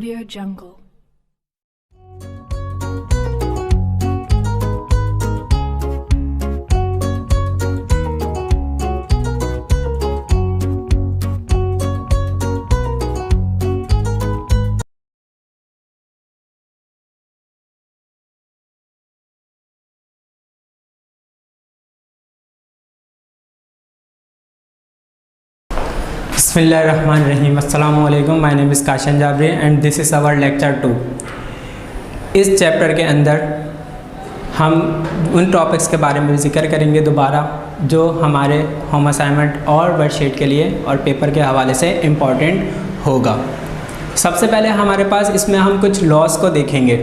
Audio Jungle. Bismillahirrahmanirrahim. Assalamu alaikum. My name is Kashan Jabri and this is our lecture 2. इस chapter के अंदर हम उन topics के बारे में जिक्र करेंगे दोबारा जो हमारे होम असाइनमेंट और वर्कशीट के लिए और पेपर के हवाले से इम्पॉर्टेंट होगा। सबसे पहले हमारे पास इसमें हम कुछ लॉस को देखेंगे।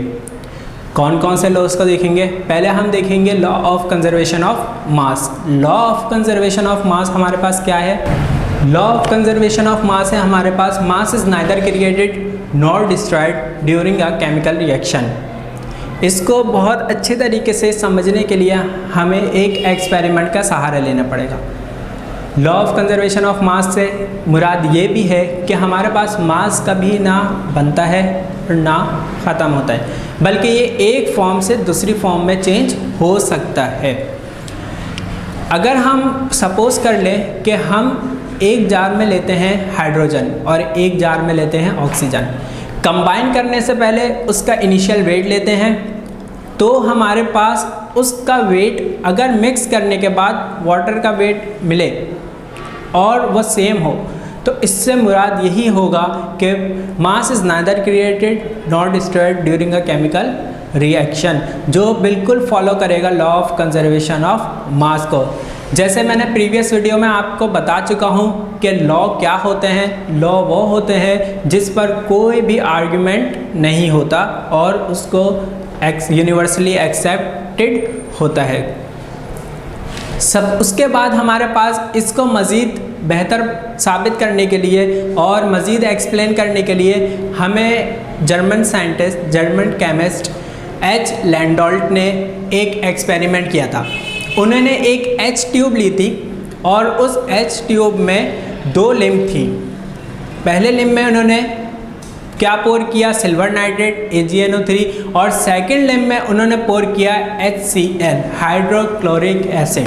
कौन कौन से लॉस को देखेंगे? पहले हम देखेंगे law of conservation of mass. Law of conservation of mass हमारे पास क्या है? Law of conservation of mass है हमारे पास mass is neither created nor destroyed during a chemical reaction. इसको बहुत अच्छे तरीके से समझने के लिए हमें एक एक्सपेरिमेंट का सहारा लेना पड़ेगा। लॉ ऑफ कंजर्वेशन ऑफ मास से मुराद ये भी है कि हमारे पास मास कभी ना बनता है और ना ख़त्म होता है, बल्कि ये एक फॉर्म से दूसरी फॉर्म में चेंज हो सकता है। अगर हम सपोज़ कर लें कि हम एक जार में लेते हैं हाइड्रोजन और एक जार में लेते हैं ऑक्सीजन, कंबाइन करने से पहले उसका इनिशियल वेट लेते हैं, तो हमारे पास उसका वेट अगर मिक्स करने के बाद वाटर का वेट मिले और वो सेम हो तो इससे मुराद यही होगा कि मास is neither created not destroyed during a chemical reaction, जो बिल्कुल फॉलो करेगा law of conservation of mass को। जैसे मैंने प्रीवियस वीडियो में आपको बता चुका हूँ कि लॉ क्या होते हैं। लॉ वो होते हैं जिस पर कोई भी आर्गुमेंट नहीं होता और उसको यूनिवर्सली एक्सेप्टेड होता है। उसके बाद हमारे पास इसको मज़ीद बेहतर साबित करने के लिए और मज़ीद एक्सप्लेन करने के लिए हमें German scientist, German chemist H Landolt ने एक एक्सपेरिमेंट किया था। उन्होंने एक एच ट्यूब ली थी और उस एच ट्यूब में दो लिम्ब थी। पहले लिम्ब में उन्होंने क्या पोर किया? सिल्वर नाइट्रेट AgNO3, और सेकंड लिम्ब में उन्होंने पोर किया HCl हाइड्रोक्लोरिक एसिड।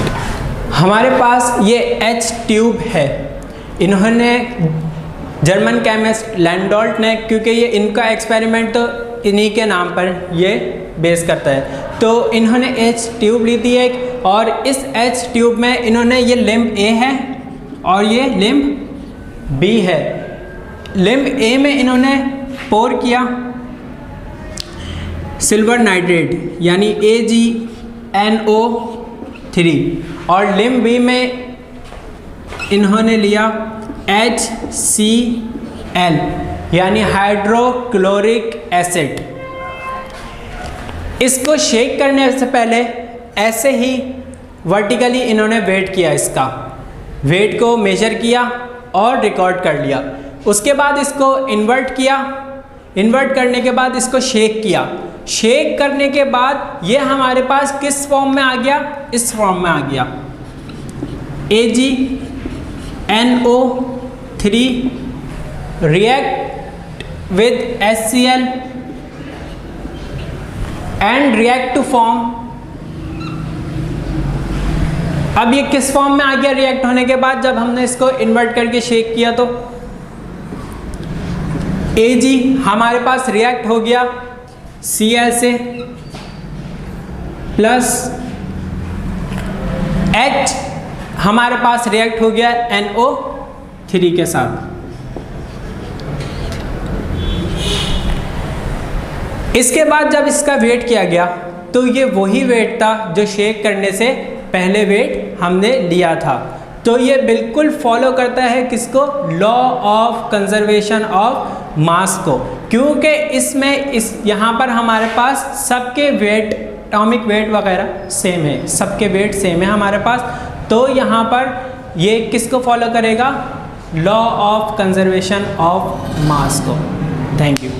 हमारे पास ये एच ट्यूब है। इन्होंने जर्मन केमिस्ट लैंडोल्ट ने, क्योंकि ये इनका एक्सपेरिमेंट तो इन्हीं के नाम पर ये बेस करता है, तो इन्होंने एच ट्यूब ली थी एक, और इस एच ट्यूब में इन्होंने ये लिम्ब A है और ये लिम्ब B है। लिम्ब A में इन्होंने पोर किया सिल्वर नाइट्रेट यानी AgNO3, और लिम्ब B में इन्होंने लिया HCl यानी हाइड्रोक्लोरिक एसिड। इसको शेक करने से पहले ऐसे ही वर्टिकली इन्होंने वेट किया, इसका वेट को मेजर किया और रिकॉर्ड कर लिया। उसके बाद इसको इन्वर्ट किया, इन्वर्ट करने के बाद इसको शेक किया। शेक करने के बाद ये हमारे पास किस फॉर्म में आ गया? इस फॉर्म में आ गया AgNO3 react with HCl and react to form। अब ये किस फॉर्म में आ गया रिएक्ट होने के बाद? जब हमने इसको इन्वर्ट करके शेक किया तो Ag हमारे पास रिएक्ट हो गया Cl से प्लस H हमारे पास रिएक्ट हो गया NO3 के साथ। इसके बाद जब इसका वेट किया गया तो ये वही वेट था जो शेक करने से पहले वेट हमने लिया था। तो ये बिल्कुल फॉलो करता है किसको? Law of conservation of mass को, क्योंकि इसमें यहाँ पर हमारे पास सबके वेट, एटॉमिक वेट वगैरह सेम है, सबके वेट सेम है हमारे पास। तो यहाँ पर ये किसको फॉलो करेगा? Law of conservation of mass को। Thank you.